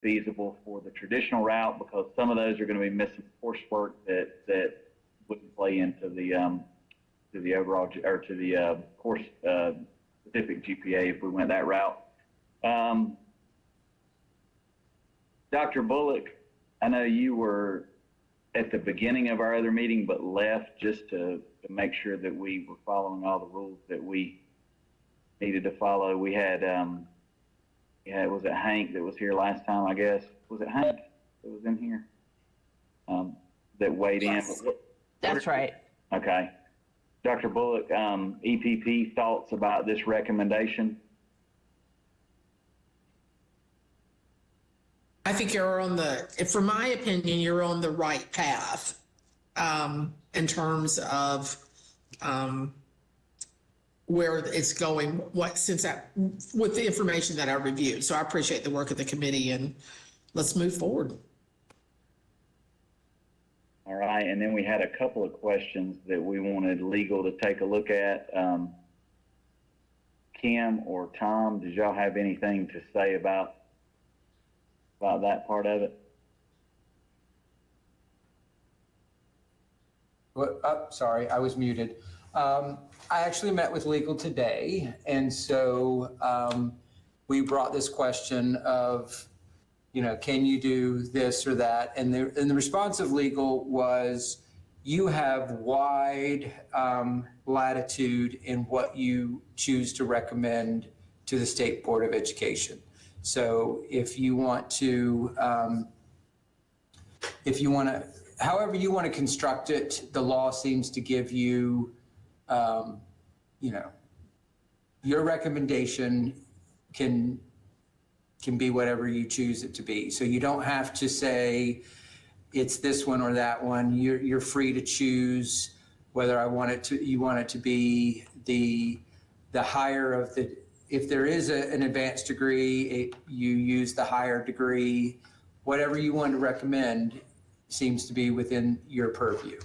feasible for the traditional route, because some of those are going to be missing coursework that wouldn't play into the overall or to the course specific GPA if we went that route. Dr. Bullock, I know you were at the beginning of our other meeting, but left just to make sure that we were following all the rules that we needed to follow. We had, was it Hank that was here last time, I guess? Was it Hank that was in here? That weighed in? That's right. Okay. Dr. Bullock, EPP thoughts about this recommendation? I think you're on from my opinion, you're on the right path in terms of where it's going, with the information that I reviewed. So I appreciate the work of the committee, and let's move forward. All right, and then we had a couple of questions that we wanted legal to take a look at. Kim or Tom, did y'all have anything to say about that part of it? Well, sorry, I was muted. I actually met with legal today, and so we brought this question of, can you do this or that? And the response of legal was, you have wide latitude in what you choose to recommend to the State Board of Education. So if you want to, however you want to construct it, the law seems to give you, your recommendation can be whatever you choose it to be. So you don't have to say it's this one or that one. You're free to choose whether you want it to be the higher of the. If there is an advanced degree, you use the higher degree. Whatever you want to recommend seems to be within your purview.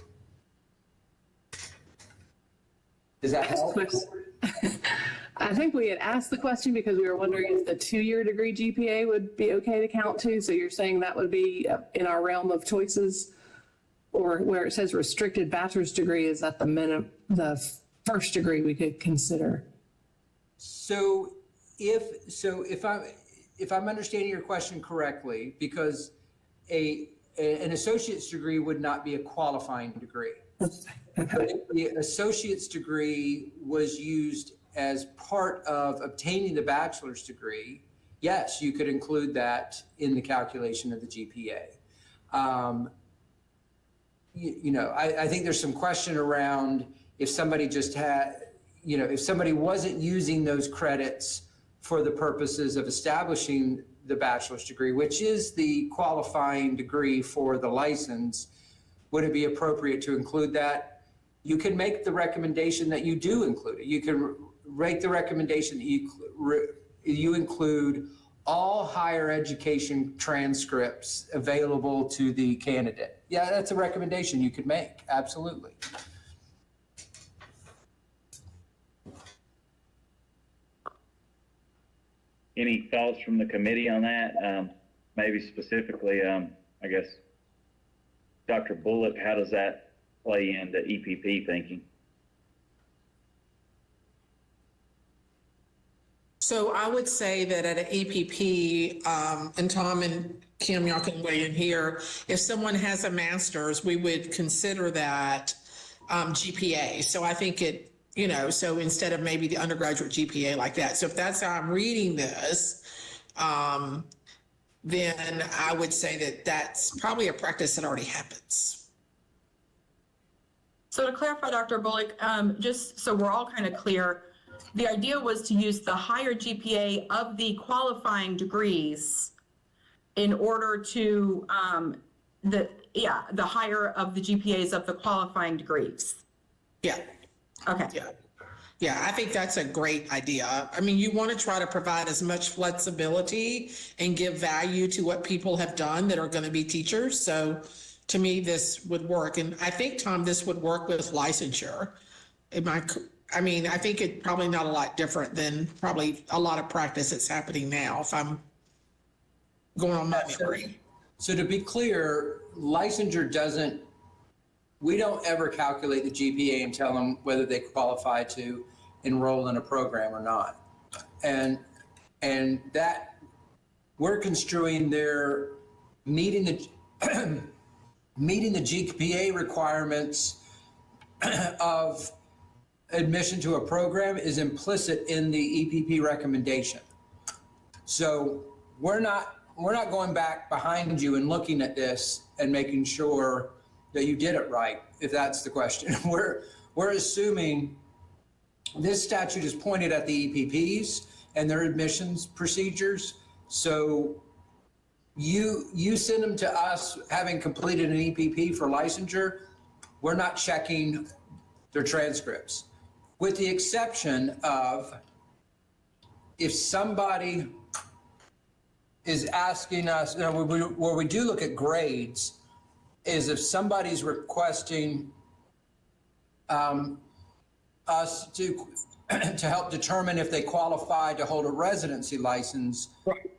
Does that help? I think we had asked the question because we were wondering if the 2-year degree GPA would be okay to count to. So you're saying that would be in our realm of choices, or where it says restricted bachelor's degree, is that the first degree we could consider? So if I'm understanding your question correctly, because an associate's degree would not be a qualifying degree. But if the associate's degree was used as part of obtaining the bachelor's degree, yes, you could include that in the calculation of the GPA. I think there's some question around if somebody just had, if somebody wasn't using those credits for the purposes of establishing the bachelor's degree, which is the qualifying degree for the license, would it be appropriate to include that? You can make the recommendation that you do include it. You can rate the recommendation that you include all higher education transcripts available to the candidate. Yeah, that's a recommendation you could make, absolutely. Any thoughts from the committee on that? Maybe specifically, I guess, Dr. Bullock, how does that play into EPP thinking? So I would say that at an EPP, and Tom and Kim, y'all can weigh in here, if someone has a master's, we would consider that GPA. So I think it, so instead of maybe the undergraduate GPA like that. So if that's how I'm reading this, then I would say that that's probably a practice that already happens. So to clarify, Dr. Bullock, just so we're all kind of clear, the idea was to use the higher GPA of the qualifying degrees in order to, the higher of the GPAs of the qualifying degrees. Yeah. Okay. Yeah, I think that's a great idea. I mean, you want to try to provide as much flexibility and give value to what people have done that are going to be teachers. So to me, this would work. And I think, Tom, this would work with licensure. I mean, I think it's probably not a lot different than probably a lot of practice that's happening now. going on my memory. So to be clear, licensure we don't ever calculate the GPA and tell them whether they qualify to enroll in a program or not. And that we're construing their meeting the meeting the GPA requirements of admission to a program is implicit in the EPP recommendation. So we're not going back behind you and looking at this and making sure that you did it right, if that's the question. We're assuming this statute is pointed at the EPPs and their admissions procedures. So you send them to us having completed an EPP for licensure. We're not checking their transcripts, with the exception of if somebody is asking us, where we do look at grades, is if somebody's requesting us to help determine if they qualify to hold a residency license. Right.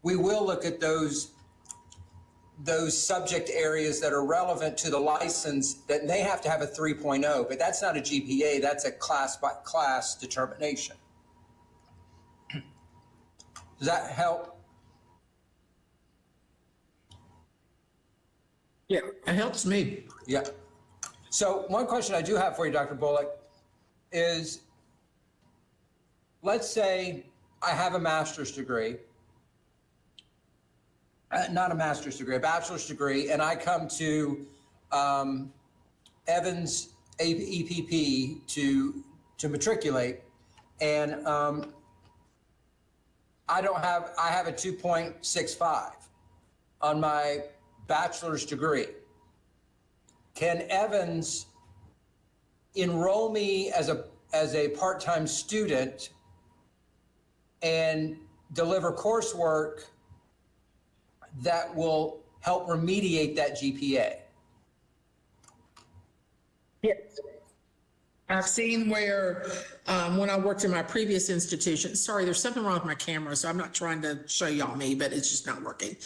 We will look at those subject areas that are relevant to the license that they have to have a 3.0, but that's not a GPA, that's a class by class determination. Does that help? Yeah, it helps me. Yeah. So one question I do have for you, Dr. Bullock, is let's say I have a master's degree, not a master's degree, a bachelor's degree, and I come to Evans EPP to matriculate, and I have a 2.65 on my bachelor's degree. Can Evans enroll me as a part-time student and deliver coursework that will help remediate that GPA? Yes. I've seen where, when I worked in my previous institution, sorry, there's something wrong with my camera, so I'm not trying to show y'all me, but it's just not working.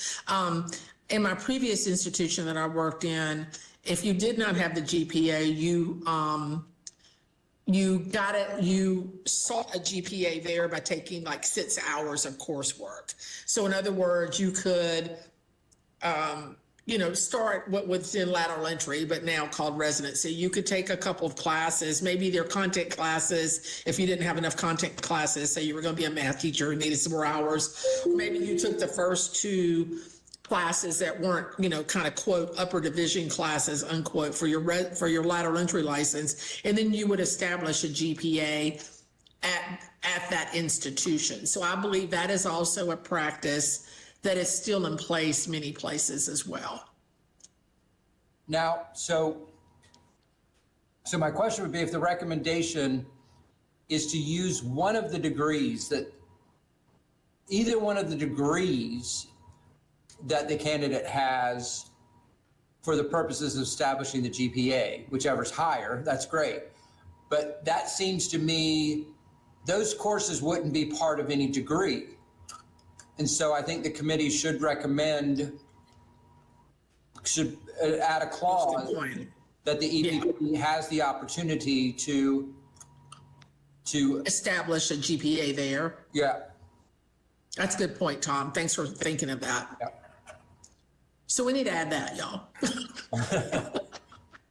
In my previous institution that I worked in, if you did not have the GPA, you sought a GPA there by taking like 6 hours of coursework. So in other words, you could, start what was in lateral entry, but now called residency. You could take a couple of classes, maybe they're content classes. If you didn't have enough content classes, say you were going to be a math teacher and needed some more hours, maybe you took the first 2 classes that weren't, kind of quote upper division classes, unquote, for your lateral entry license, and then you would establish a GPA at that institution. So I believe that is also a practice that is still in place many places as well. Now, so my question would be, if the recommendation is to use one of the degrees either one of the degrees that the candidate has for the purposes of establishing the GPA, whichever's higher, that's great. But that seems to me, those courses wouldn't be part of any degree. And so I think the committee should add a clause that the EPP has the opportunity to establish a GPA there. Yeah. That's a good point, Tom. Thanks for thinking of that. Yeah. So we need to add that, y'all.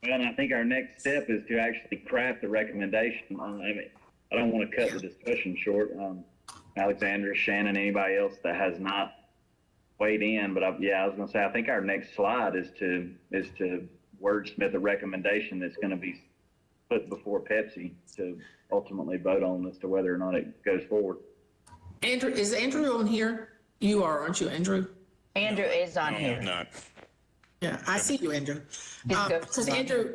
And I think our next step is to actually craft the recommendation. I don't want to cut the discussion short. Alexandra, Shannon, anybody else that has not weighed in, but I was going to say, I think our next slide is to wordsmith a recommendation that's going to be put before PEPSC to ultimately vote on as to whether or not it goes forward. Andrew, is Andrew on here? You are, aren't you, Andrew? Andrew is on here. I'm not. Yeah, I see you, Andrew. good. Because Andrew,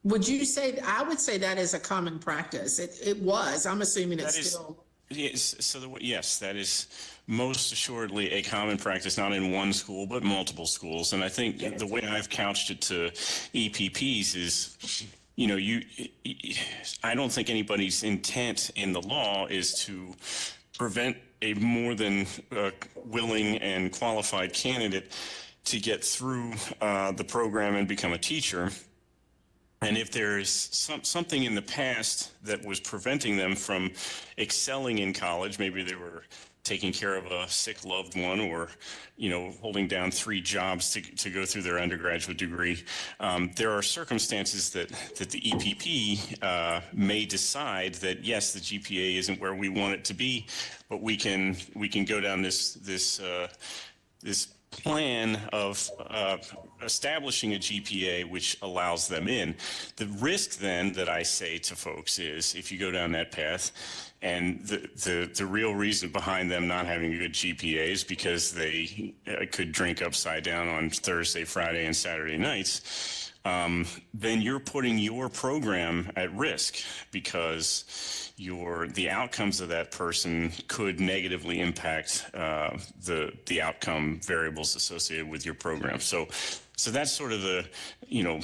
would you say, I would say that is a common practice. It was, I'm assuming it's still. Yes, yes, that is most assuredly a common practice, not in one school, but multiple schools. And I think the way I've couched it to EPPs is, I don't think anybody's intent in the law is to prevent a more than willing and qualified candidate to get through the program and become a teacher. And if there's something in the past that was preventing them from excelling in college, maybe they were taking care of a sick loved one, or, you know, holding down 3 jobs to go through their undergraduate degree. There are circumstances that the EPP may decide that, yes, the GPA isn't where we want it to be, but we can go down this plan of establishing a GPA which allows them in. The risk then that I say to folks is, if you go down that path, and the real reason behind them not having a good GPA is because they could drink upside down on Thursday, Friday, and Saturday nights, then you're putting your program at risk, because the outcomes of that person could negatively impact the outcome variables associated with your program. So that's sort of the, you know,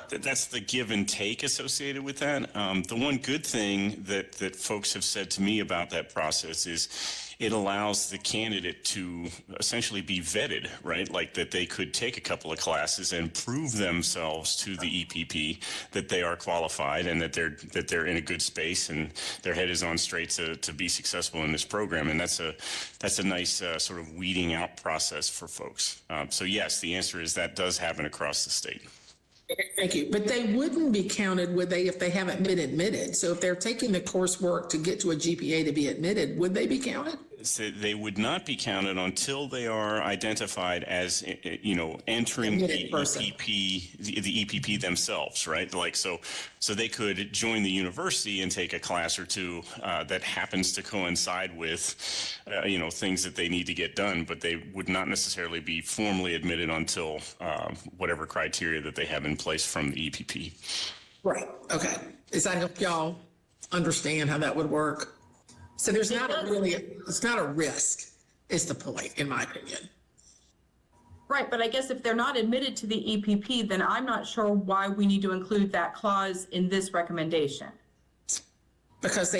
that's the give and take associated with that. The one good thing that folks have said to me about that process is it allows the candidate to essentially be vetted, right? Like that they could take a couple of classes and prove themselves to the EPP that they are qualified and that they're in a good space and their head is on straight to be successful in this program. And that's a nice sort of weeding out process for folks. So yes, the answer is that does happen across the state. Thank you. But they wouldn't be counted, would they, if they haven't been admitted? So if they're taking the coursework to get to a GPA to be admitted, would they be counted? So they would not be counted until they are identified as, you know, entering the EPP themselves, right? Like, so they could join the university and take a class or two that happens to coincide with, you know, things that they need to get done, but they would not necessarily be formally admitted until whatever criteria that they have in place from the EPP. Right. Okay. Does that help y'all understand how that would work? So there's it's not a risk, is the point, in my opinion. Right, but I guess if they're not admitted to the EPP, then I'm not sure why we need to include that clause in this recommendation. Because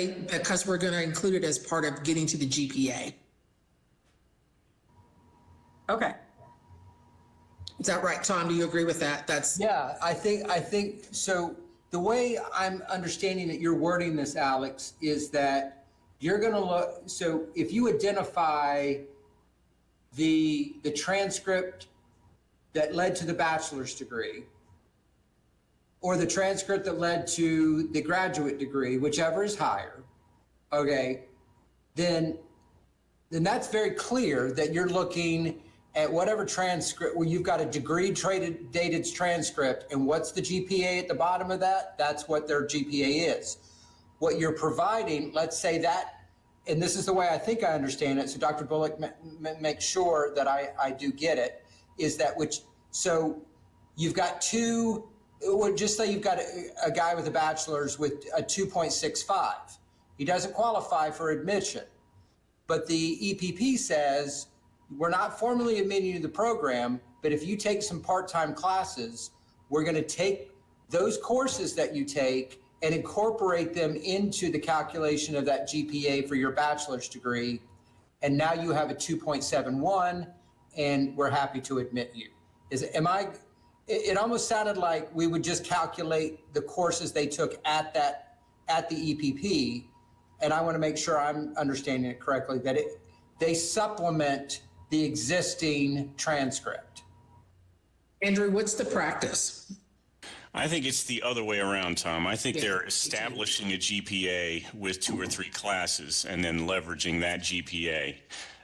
we're going to include it as part of getting to the GPA. Okay. Is that right, Tom? Do you agree with that? Yeah, I think so. The way I'm understanding that you're wording this, Alex, is that you're going to look, so if you identify the transcript that led to the bachelor's degree, or the transcript that led to the graduate degree, whichever is higher, okay, then that's very clear that you're looking at whatever transcript, where you've got a degree dated transcript, and what's the GPA at the bottom of that? That's what their GPA is. What you're providing, let's say that, and this is the way I think I understand it, so Dr. Bullock makes sure that I do get it, is that so you've got just say you've got a guy with a bachelor's with a 2.65. He doesn't qualify for admission, but the EPP says, we're not formally admitting you to the program, but if you take some part-time classes, we're going to take those courses that you take and incorporate them into the calculation of that GPA for your bachelor's degree. And now you have a 2.71, and we're happy to admit you. It almost sounded like we would just calculate the courses they took at the EPP. And I want to make sure I'm understanding it correctly, that they supplement the existing transcript. Andrew, what's the practice? I think it's the other way around, Tom. I think they're establishing a GPA with 2 or 3 classes and then leveraging that GPA.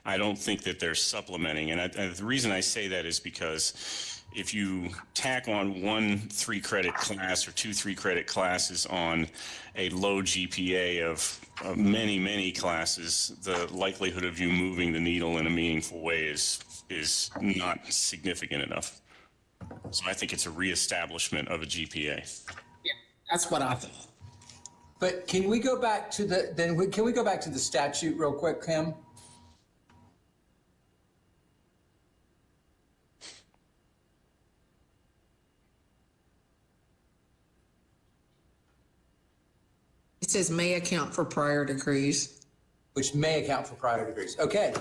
I don't think that they're supplementing. And the reason I say that is because if you tack on 1 3-credit class or 2 3-credit classes on a low GPA of many, many classes, the likelihood of you moving the needle in a meaningful way is not significant enough. So I think it's a reestablishment of a GPA. Yeah, that's what I thought. But can we go back to the statute real quick, Kim? It says may account for prior degrees. which may account for prior degrees. Okay,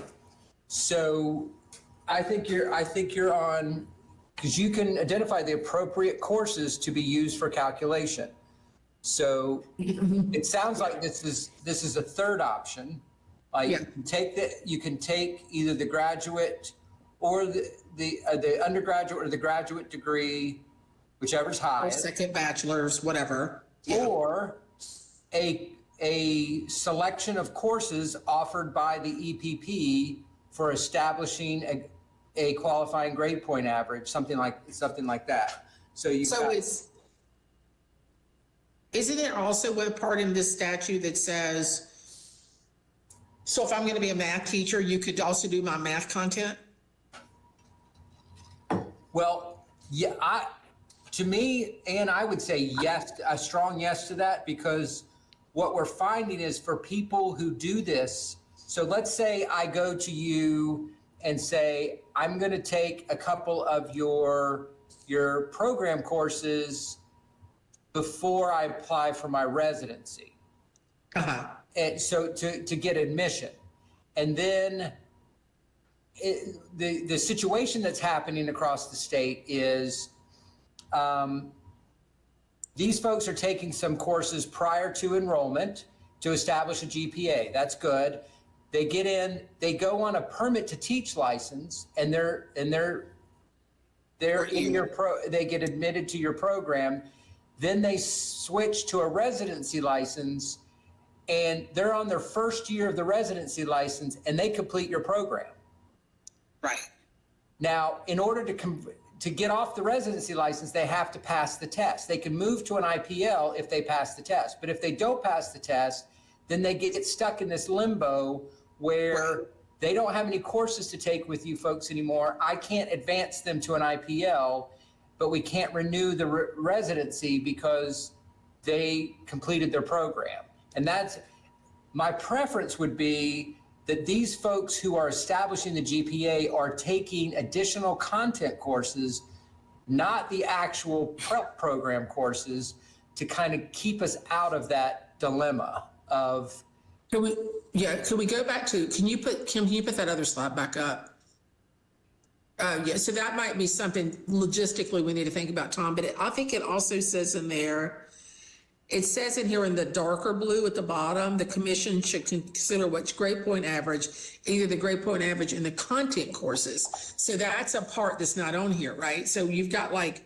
so I think you're on, because you can identify the appropriate courses to be used for calculation. So it sounds like this is a third option. Like Yeah. you can take either the graduate or the undergraduate or the graduate degree, whichever's Or highest, second bachelor's, whatever. or a selection of courses offered by the EPP for establishing a qualifying grade point average, something like that. So Isn't it also a part in this statute that says, so if I'm going to be a math teacher, you could also do my math content? Well, yeah, to me, and I would say yes, a strong yes to that, because what we're finding is for people who do this, so let's say I go to you and say, I'm going to take a couple of your program courses before I apply for my residency. Uh-huh. And so to get admission. And then the situation that's happening across the state is these folks are taking some courses prior to enrollment to establish a GPA. That's good. They get in, they go on a permit to teach license, and they're in your they get admitted to your program. Then they switch to a residency license, and they're on their first year of the residency license, and they complete your program. Right. Now, in order to get off the residency license, they have to pass the test. They can move to an IPL if they pass the test. But if they don't pass the test, then they get stuck in this limbo where they don't have any courses to take with you folks anymore. I can't advance them to an IPL, but we can't renew the residency because they completed their program. And that's, my preference would be that these folks who are establishing the GPA are taking additional content courses, not the actual prep program courses, to kind of keep us out of that dilemma of. Can we go back to, can you put that other slide back up? Yeah, so that might be something logistically we need to think about, Tom, but I think it also says in there, it says in here in the darker blue at the bottom, the commission should consider which grade point average, either the grade point average in the content courses. So that's a part that's not on here, right? So you've got like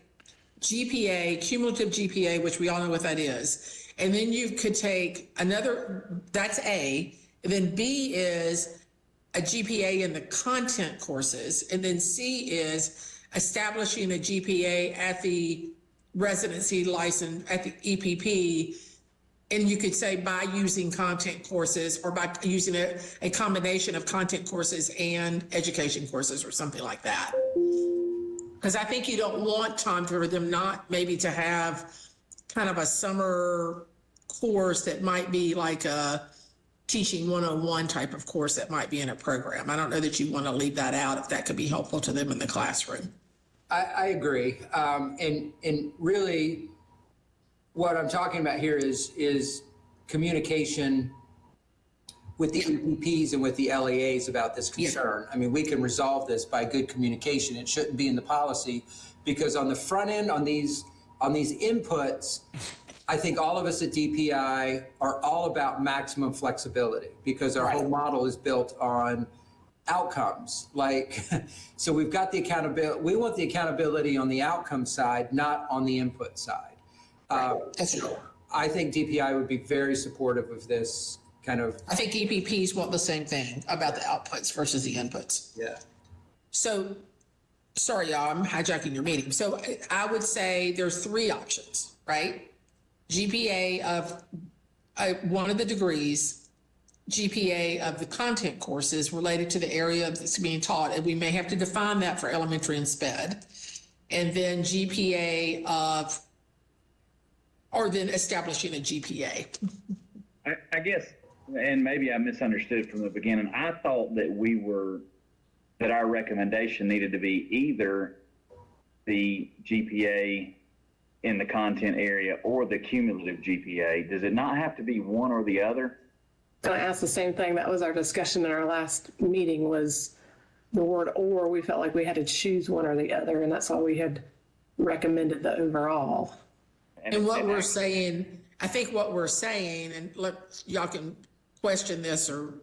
GPA, cumulative GPA, which we all know what that is. And then you could take another, that's A, and then B is a GPA in the content courses, and then C is establishing a GPA at the residency license at the EPP, and you could say by using content courses or by using a combination of content courses and education courses or something like that. Because I think you don't want, Tom, for them not maybe to have kind of a summer course that might be like a teaching 101 type of course that might be in a program. I don't know that you want to leave that out if that could be helpful to them in the classroom. I agree. And really what I'm talking about here is communication with the EPPs and with the LEAs about this concern. Yeah. I mean, we can resolve this by good communication. It shouldn't be in the policy, because on the front end, on these inputs, I think all of us at DPI are all about maximum flexibility, because our whole model is built on outcomes. Like, so we've got the accountability. We want the accountability on the outcome side, not on the input side. I think DPI would be very supportive of this kind of. I think EPPs want the same thing about the outputs versus the inputs. Yeah. So, sorry, y'all, I'm hijacking your meeting. So I would say there's three options, right? GPA of one of the degrees, GPA of the content courses related to the area that's being taught, and we may have to define that for elementary and SPED, and then GPA of, or then establishing a GPA. I guess, and maybe I misunderstood from the beginning, I thought that that our recommendation needed to be either the GPA in the content area or the cumulative GPA. Does it not have to be one or the other? going to ask the same thing. That was our discussion in our last meeting, was the word "or." We felt like we had to choose one or the other, and that's why we had recommended the overall. And what we're saying, I think what we're saying, and y'all can question this, or,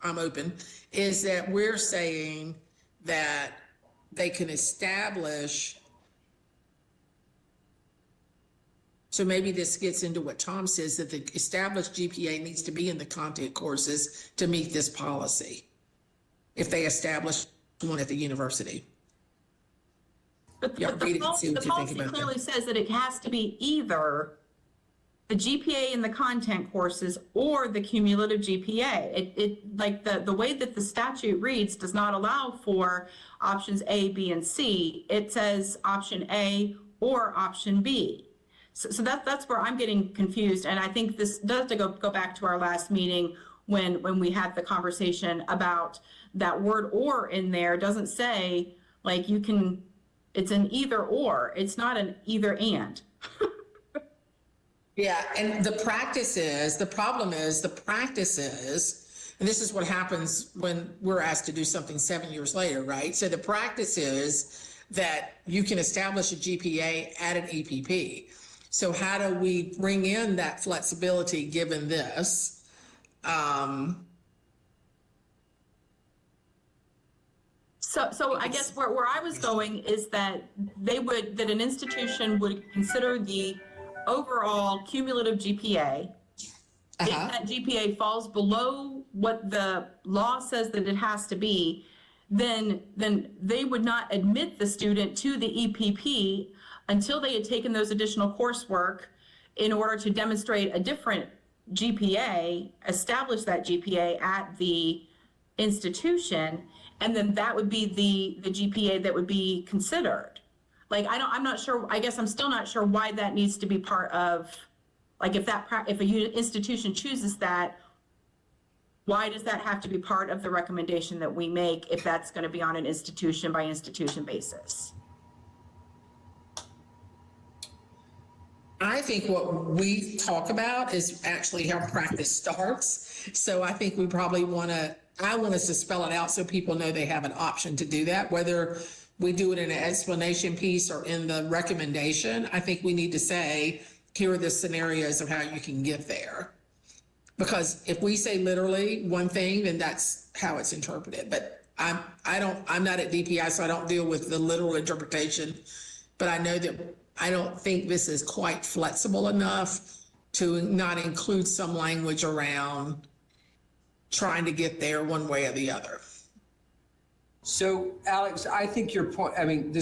I'm open, is that we're saying that they can establish. So maybe this gets into what Tom says, that the established GPA needs to be in the content courses to meet this policy, if they establish one at the university. But Yeah, the read it and see what you think policy about clearly that. says that it has to be either the GPA in the content courses or the cumulative GPA. Like the way that the statute reads does not allow for options A, B, and C. It says option A or option B. So that's where I'm getting confused. And I think this does go back to our last meeting when we had the conversation about that word "or" in there. Doesn't say like you can, it's an either or, it's not an either and. Yeah, and the problem is, and this is what happens when we're asked to do something 7 years later, right? So the practice is that you can establish a GPA at an EPP. So how do we bring in that flexibility given this? So I guess where I was going is that that an institution would consider the overall cumulative GPA. If that GPA falls below what the law says that it has to be, then they would not admit the student to the EPP until they had taken those additional coursework in order to demonstrate a different GPA, establish that GPA at the institution, and then that would be the GPA that would be considered. Like, I'm not sure, I guess I'm still not sure why that needs to be part of, like, if a institution chooses that, why does that have to be part of the recommendation that we make if that's going to be on an institution by institution basis? I think what we talk about is actually how practice starts. So I think we probably I want us to spell it out so people know they have an option to do that, whether we do it in an explanation piece or in the recommendation. I think we need to say, here are the scenarios of how you can get there. Because if we say literally one thing, then that's how it's interpreted. But I'm not at DPI, so I don't deal with the literal interpretation. But I know that I don't think this is quite flexible enough to not include some language around trying to get there one way or the other. So, Alex, I think your point, I mean,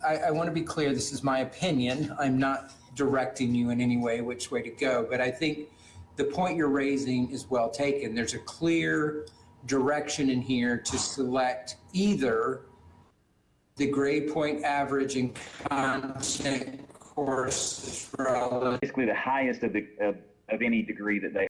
I want to be clear, this is my opinion. I'm not directing you in any way which way to go, but I think the point you're raising is well taken. There's a clear direction in here to select either the grade point average in content courses relative. Basically the highest of any degree that they